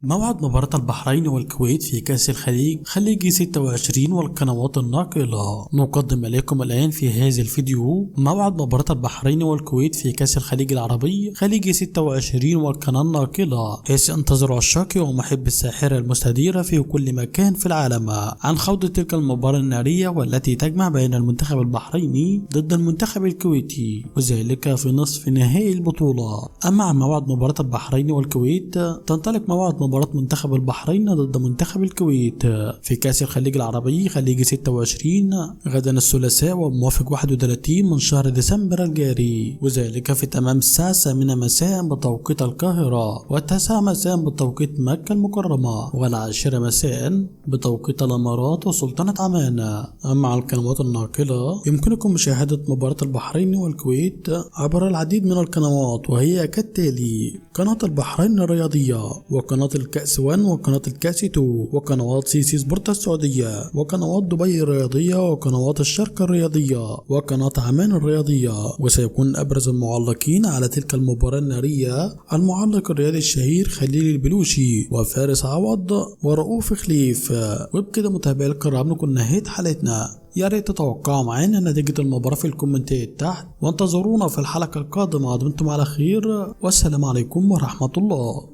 موعد مباراة البحرين والكويت في كأس الخليج خليجي 26 والقنوات الناقلة. نقدم إليكم الآن في هذا الفيديو موعد مباراة البحرين والكويت في كأس الخليج العربي خليجي 26 والقناة الناقلة، حيث انتظروا عشاقي ومحب الساحرة المستديرة في كل مكان في العالم عن خوض تلك المباراة النارية والتي تجمع بين المنتخب البحريني ضد المنتخب الكويتي، وذلك في نصف نهائي البطولة. أما عن موعد مباراة البحرين والكويت، تنطلق موعد مباراة منتخب البحرين ضد منتخب الكويت في كأس الخليج العربي خليج 26 غدا الثلاثاء والموافق 31 من شهر ديسمبر الجاري، وذلك في تمام الساعة 8 مساء بتوقيت القاهرة و9 مساء بتوقيت مكة المكرمة و10 مساء بتوقيت الإمارات وسلطنة عمان. أما على القنوات الناقلة يمكنكم مشاهدة مباراة البحرين والكويت عبر العديد من القنوات، وهي كالتالي: قناة البحرين الرياضية، وقناة الكأس 1، وقناة الكأس 2، وقنوات سي سي سبورت السعودية، وقنوات دبي الرياضية، وقنوات الشرق الرياضية، وقناة عمان الرياضية. وسيكون أبرز المعلقين على تلك المباراة النارية المعلق الرياضي الشهير خليل البلوشي وفارس عوض ورؤوف خليف. وبكده متابعي الكرام نكون نهاية حلقتنا. يا ريت تتوقعوا معانا نتيجة المباراة في الكومنتات تحت، وانتظرونا في الحلقة القادمة. دمتم على خير، والسلام عليكم ورحمة الله.